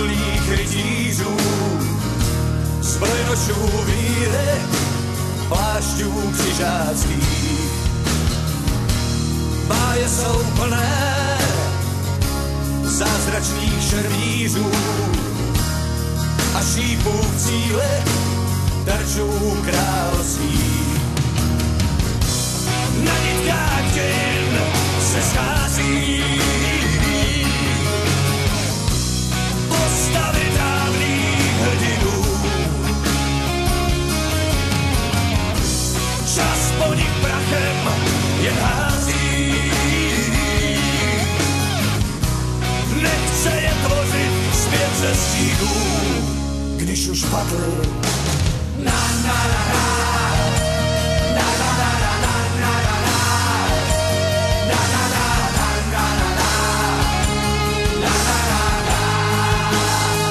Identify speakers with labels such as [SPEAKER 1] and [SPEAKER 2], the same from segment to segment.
[SPEAKER 1] titulních rytířů, zbrojnošů víry, plášťů křižáckých. Báje jsou plné zázračných šermířů a šípů v cíli terčů království. Na nitkách dějin se schází postavy dávných hrdinů. Čas po nich prachem jen hází, nechce je tvořit zpět ze střídů, když už padly. Na na na na, na na na na na na na na, na na na na na na na, na na na na, na na na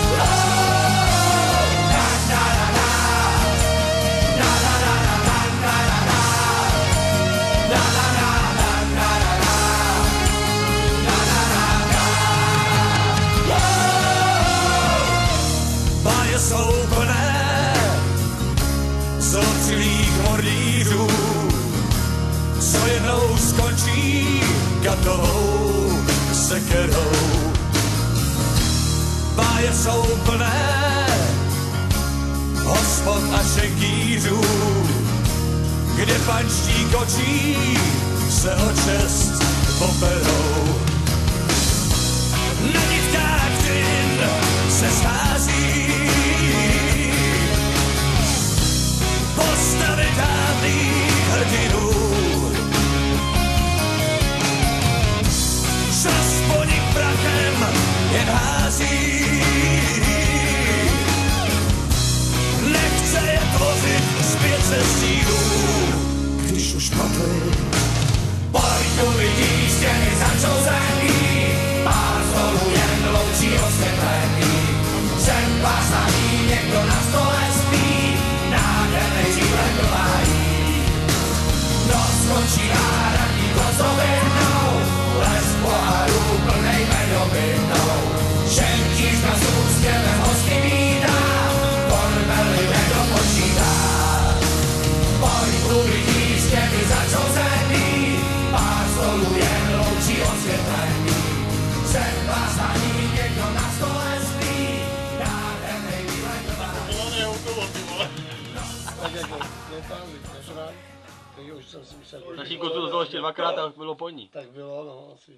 [SPEAKER 1] na, na na na na na na na, na na na na na na, báje jsou plné zlocilých mordířů, co jednou skončí gatovou sekerou. Báje jsou plné hospod a šenkýřů, kde panští kočí se o čest poperou. Na nitkách dějin se schází postavy dávných hrdinů. Čas po nich prachem jen hází, nechce je tvořit zpět ze střídů, když už padly. Pojďu lidí stěny začouzený, pár stolů jen loučí osvětlení. Jsem pásaný, někdo na stole spí, nádhernej živle dovájí. Noc skončí a radní to zdověrnou, les pohárů plnej medovinou. Šentířka s úsměvem hosty vítá, korbely nedopočítá. Pojď lidí stěny začouzený, pár stolů jen loučí osvětlení. Jsem pásaný, někdo na stole spí, nádhernej živle dovájí.
[SPEAKER 2] Tak jako nepálí, nežrát, tak už jsem si myslel...
[SPEAKER 3] Naší kotu to ještě dvakrát a bylo po ní.
[SPEAKER 2] Tak bylo, no, asi.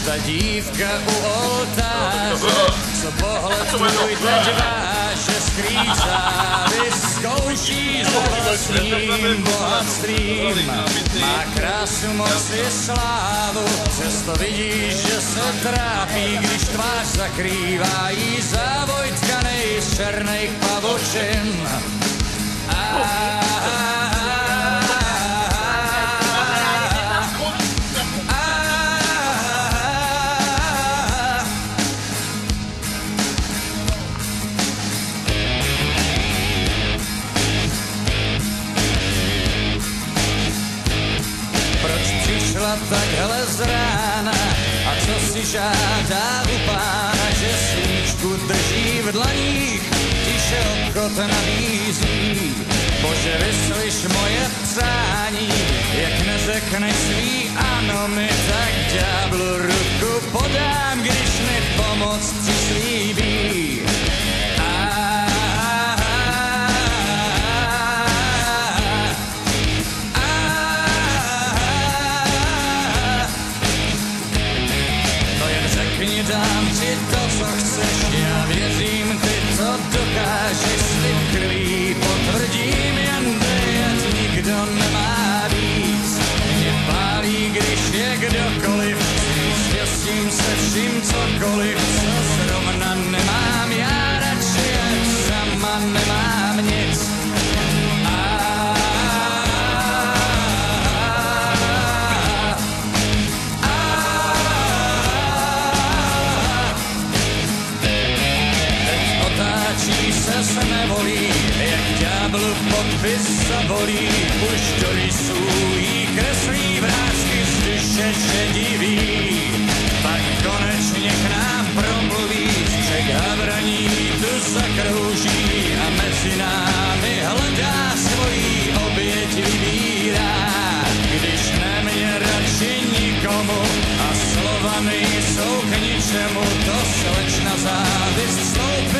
[SPEAKER 1] Ta dívka u oltáře, co pohled můj teď váže, skrýzá, vyzkouší za vlastním bohatstvím. Má krásu, moc i slávu, přesto vidíš, že se trápí, když tvář zakrývá jí závoj tkanej z černých pavučin. Takhle z rána a co si žádá u pána, že svíčku drží v dlaních, tiše obchod nabízí. Bože, vyslyš moje přání, jak neřekneš svý ano, mi tak ďáblu ruku podám, když mi pomoc přislíbí. Dám ti to, co chceš, já věřím, ty to dokážeš, slib krví potvrdím, jen ať nikdo nemá víc. Mě pálí, když je kdokoliv, štěstím se vším cokoliv, co zrovna nemám, já radši jak sama nemám nic. Se nevolí, jak ďáblu podpis zabolí, už do rysů jí kreslí vrásky z slyšet, že diví, pak konečně k nám promluví, že havraní tu zakrouží a mezi námi hledá svojí oběť vybírá. Když nemě radši nikomu a slova nejsou k ničemu, to slečna závist vstoupí